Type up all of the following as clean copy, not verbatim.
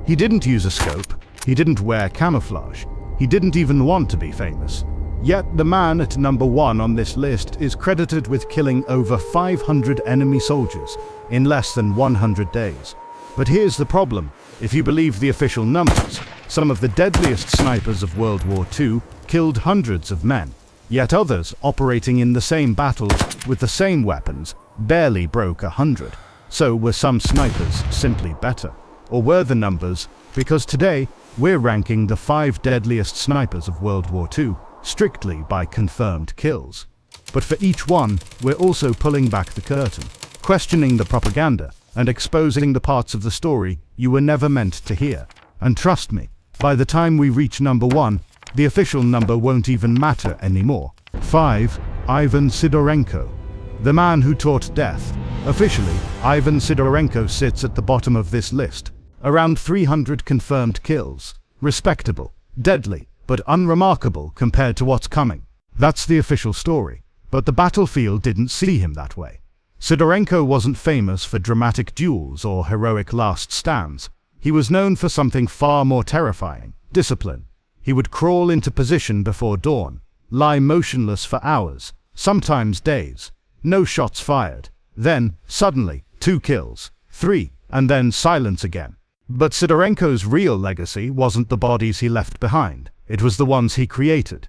He didn't use a scope, he didn't wear camouflage, he didn't even want to be famous. Yet the man at number 1 on this list is credited with killing over 500 enemy soldiers in less than 100 days. But here's the problem: if you believe the official numbers, some of the deadliest snipers of World War II killed hundreds of men, yet others operating in the same battles with the same weapons barely broke 100. So were some snipers simply better? Or were the numbers? Because today, we're ranking the 5 deadliest snipers of World War II, strictly by confirmed kills. But for each one, we're also pulling back the curtain, questioning the propaganda, and exposing the parts of the story you were never meant to hear. And trust me, by the time we reach number 1, the official number won't even matter anymore. 5. Ivan Sidorenko. The man who taught death. Officially, Ivan Sidorenko sits at the bottom of this list. Around 300 confirmed kills. Respectable, deadly, but unremarkable compared to what's coming. That's the official story. But the battlefield didn't see him that way. Sidorenko wasn't famous for dramatic duels or heroic last stands. He was known for something far more terrifying: discipline. He would crawl into position before dawn, lie motionless for hours, sometimes days. No shots fired. Then, suddenly, 2 kills, 3, and then silence again. But Sidorenko's real legacy wasn't the bodies he left behind, it was the ones he created.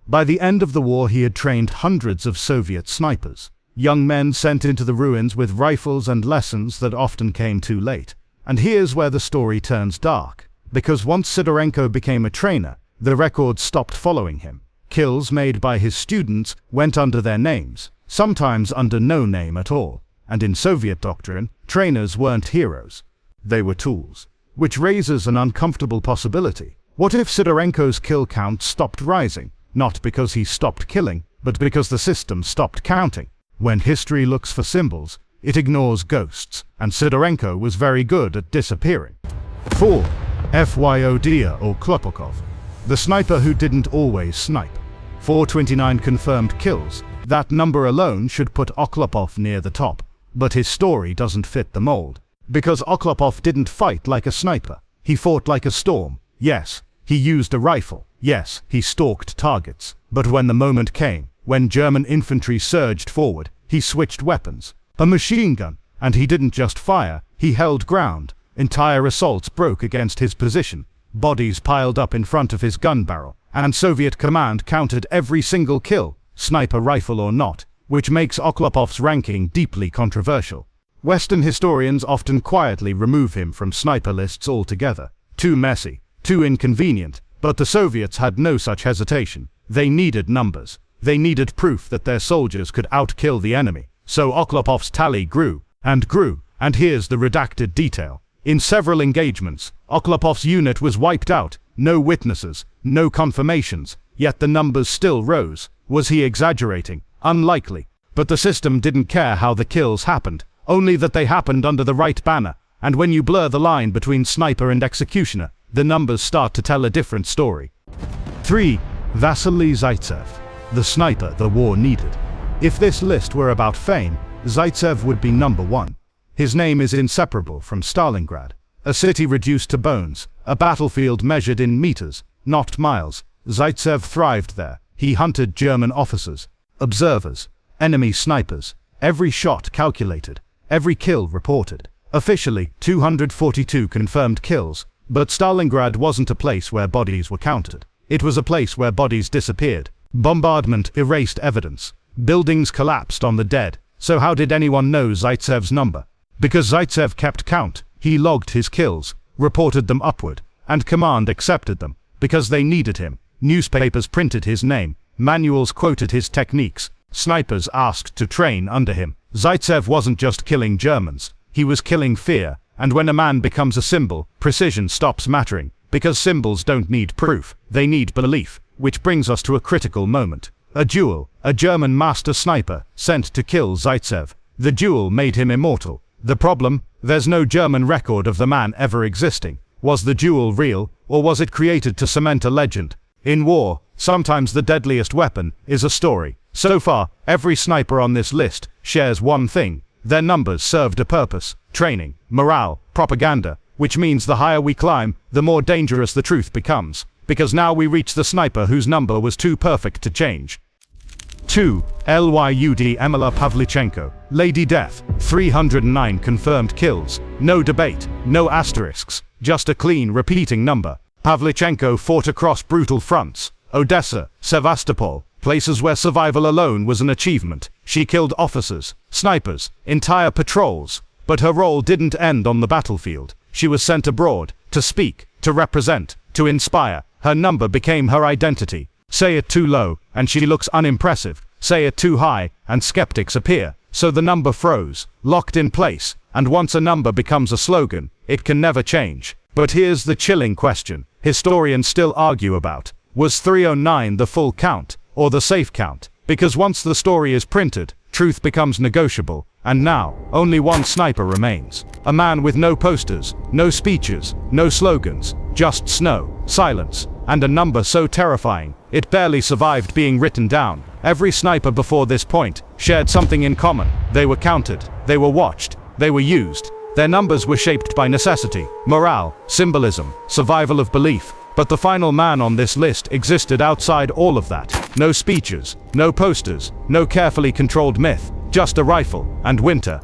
By the end of the war, he had trained hundreds of Soviet snipers, young men sent into the ruins with rifles and lessons that often came too late. And here's where the story turns dark, because once Sidorenko became a trainer, the records stopped following him. Kills made by his students went under their names, sometimes under no name at all. And in Soviet doctrine, trainers weren't heroes. They were tools. Which raises an uncomfortable possibility. What if Sidorenko's kill count stopped rising, not because he stopped killing, but because the system stopped counting? When history looks for symbols, it ignores ghosts, and Sidorenko was very good at disappearing. 4. Fyodor or Klopokov. The sniper who didn't always snipe. 429 confirmed kills. That number alone should put Oklopov near the top. But his story doesn't fit the mold. Because Oklopov didn't fight like a sniper. He fought like a storm. Yes, he used a rifle. Yes, he stalked targets. But when the moment came, when German infantry surged forward, he switched weapons. A machine gun. And he didn't just fire, he held ground. Entire assaults broke against his position. Bodies piled up in front of his gun barrel. And Soviet command counted every single kill, sniper rifle or not, which makes Oklopov's ranking deeply controversial. Western historians often quietly remove him from sniper lists altogether. Too messy, too inconvenient, but the Soviets had no such hesitation. They needed numbers. They needed proof that their soldiers could outkill the enemy. So Oklopov's tally grew, and here's the redacted detail. In several engagements, Oklopov's unit was wiped out, no witnesses, no confirmations, yet the numbers still rose. Was he exaggerating? Unlikely. But the system didn't care how the kills happened, only that they happened under the right banner, and when you blur the line between sniper and executioner, the numbers start to tell a different story. 3. Vasily Zaitsev. The sniper the war needed. If this list were about fame, Zaitsev would be number 1. His name is inseparable from Stalingrad, a city reduced to bones, a battlefield measured in meters, not miles. Zaitsev thrived there. He hunted German officers, observers, enemy snipers, every shot calculated, every kill reported. Officially, 242 confirmed kills, but Stalingrad wasn't a place where bodies were counted. It was a place where bodies disappeared. Bombardment erased evidence. Buildings collapsed on the dead. So how did anyone know Zaitsev's number? Because Zaitsev kept count. He logged his kills, reported them upward, and command accepted them, because they needed him. Newspapers printed his name, manuals quoted his techniques, snipers asked to train under him. Zaitsev wasn't just killing Germans, he was killing fear, and when a man becomes a symbol, precision stops mattering, because symbols don't need proof, they need belief, which brings us to a critical moment. A duel, a German master sniper, sent to kill Zaitsev. The duel made him immortal. The problem? There's no German record of the man ever existing. Was the duel real, or was it created to cement a legend? In war, sometimes the deadliest weapon is a story. So far, every sniper on this list shares one thing. Their numbers served a purpose: training, morale, propaganda. which means the higher we climb, the more dangerous the truth becomes. Because now we reach the sniper whose number was too perfect to change. 2. Lyud Emila Pavlichenko, Lady Death, 309 confirmed kills. No debate, no asterisks, just a clean, repeating number. Pavlichenko fought across brutal fronts. Odessa, Sevastopol, places where survival alone was an achievement. She killed officers, snipers, entire patrols. But her role didn't end on the battlefield. She was sent abroad, to speak, to represent, to inspire. Her number became her identity. Say it too low, and she looks unimpressive. Say it too high, and skeptics appear. So the number froze, locked in place, and once a number becomes a slogan, it can never change. But here's the chilling question historians still argue about. Was 309 the full count, or the safe count? Because once the story is printed, truth becomes negotiable, and now, only one sniper remains. A man with no posters, no speeches, no slogans, just snow, silence, and a number so terrifying, it barely survived being written down. Every sniper before this point shared something in common. They were counted, they were watched, they were used. Their numbers were shaped by necessity, morale, symbolism, survival of belief. But the final man on this list existed outside all of that. No speeches, no posters, no carefully controlled myth, just a rifle, and winter.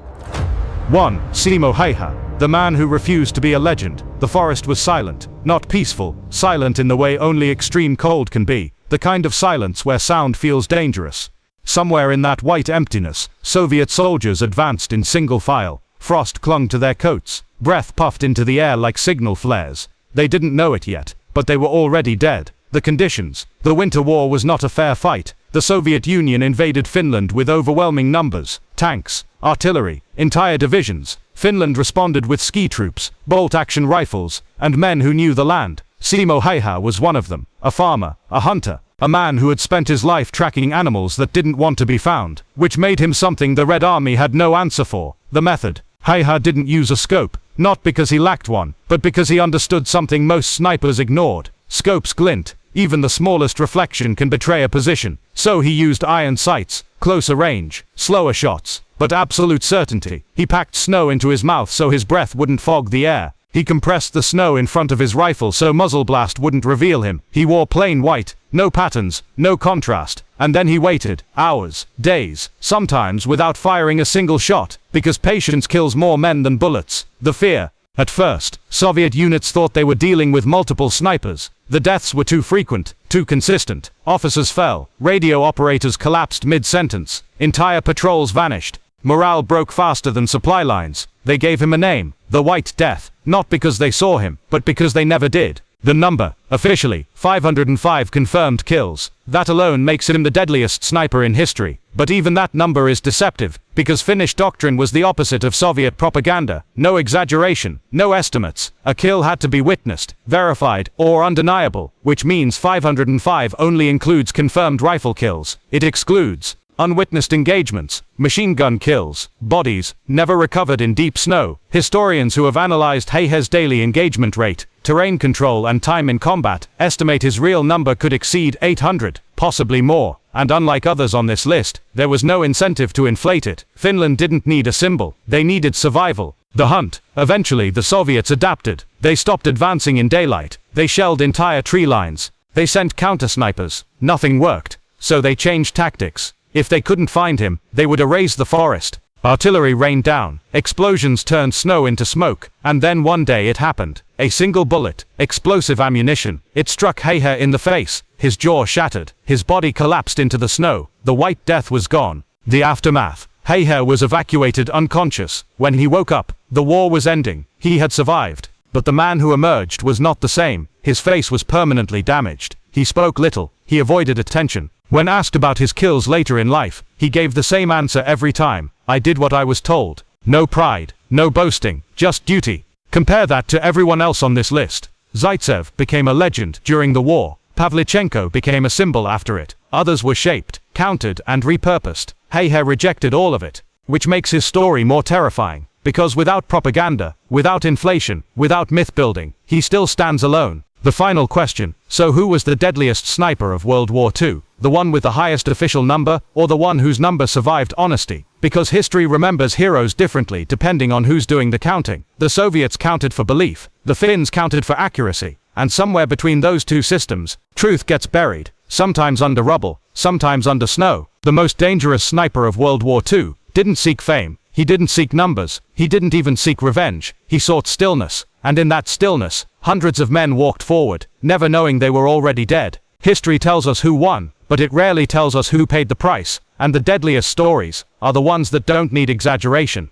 1. Simo Heiha, the man who refused to be a legend. The forest was silent, not peaceful, silent in the way only extreme cold can be, the kind of silence where sound feels dangerous. Somewhere in that white emptiness, Soviet soldiers advanced in single file. Frost clung to their coats, breath puffed into the air like signal flares. They didn't know it yet, but they were already dead. The conditions. The Winter War was not a fair fight. The Soviet Union invaded Finland with overwhelming numbers, tanks, artillery, entire divisions. Finland responded with ski troops, bolt-action rifles, and men who knew the land. Simo Heiha was one of them, a farmer, a hunter, a man who had spent his life tracking animals that didn't want to be found, which made him something the Red Army had no answer for: the method. Heiha didn't use a scope, not because he lacked one, but because he understood something most snipers ignored. Scopes glint. Even the smallest reflection can betray a position. So he used iron sights, closer range, slower shots, but absolute certainty. He packed snow into his mouth so his breath wouldn't fog the air. He compressed the snow in front of his rifle so muzzle blast wouldn't reveal him. He wore plain white, no patterns, no contrast. And then he waited, hours, days, sometimes without firing a single shot, because patience kills more men than bullets. The fear. At first, Soviet units thought they were dealing with multiple snipers. The deaths were too frequent, too consistent. Officers fell, radio operators collapsed mid-sentence, entire patrols vanished. Morale broke faster than supply lines. They gave him a name, the White Death, not because they saw him, but because they never did. The number, officially, 505 confirmed kills. That alone makes him the deadliest sniper in history. But even that number is deceptive, because Finnish doctrine was the opposite of Soviet propaganda. No exaggeration, no estimates. A kill had to be witnessed, verified, or undeniable, which means 505 only includes confirmed rifle kills. It excludes unwitnessed engagements, machine gun kills, bodies, never recovered in deep snow. Historians who have analyzed Heiha's daily engagement rate, terrain control and time in combat, estimate his real number could exceed 800, possibly more. And unlike others on this list, there was no incentive to inflate it. Finland didn't need a symbol, they needed survival. The hunt. Eventually the Soviets adapted. They stopped advancing in daylight. They shelled entire tree lines. They sent counter-snipers. Nothing worked. So they changed tactics. If they couldn't find him, they would erase the forest. Artillery rained down, explosions turned snow into smoke, and then one day it happened. A single bullet, explosive ammunition, it struck Heiha in the face. His jaw shattered, his body collapsed into the snow. The White Death was gone. The aftermath. Heiha was evacuated unconscious. When he woke up, the war was ending. He had survived. But the man who emerged was not the same. His face was permanently damaged. He spoke little. He avoided attention. When asked about his kills later in life, he gave the same answer every time: I did what I was told. No pride, no boasting, just duty. Compare that to everyone else on this list. Zaitsev became a legend during the war. Pavlichenko became a symbol after it. Others were shaped, counted, and repurposed. Heiha rejected all of it, which makes his story more terrifying. Because without propaganda, without inflation, without myth building, he still stands alone. The final question: so who was the deadliest sniper of World War II? The one with the highest official number, or the one whose number survived honesty? Because history remembers heroes differently depending on who's doing the counting. The Soviets counted for belief, the Finns counted for accuracy, and somewhere between those two systems, truth gets buried, sometimes under rubble, sometimes under snow. The most dangerous sniper of World War II didn't seek fame, he didn't seek numbers, he didn't even seek revenge, he sought stillness, and in that stillness, hundreds of men walked forward, never knowing they were already dead. History tells us who won, but it rarely tells us who paid the price, and the deadliest stories are the ones that don't need exaggeration.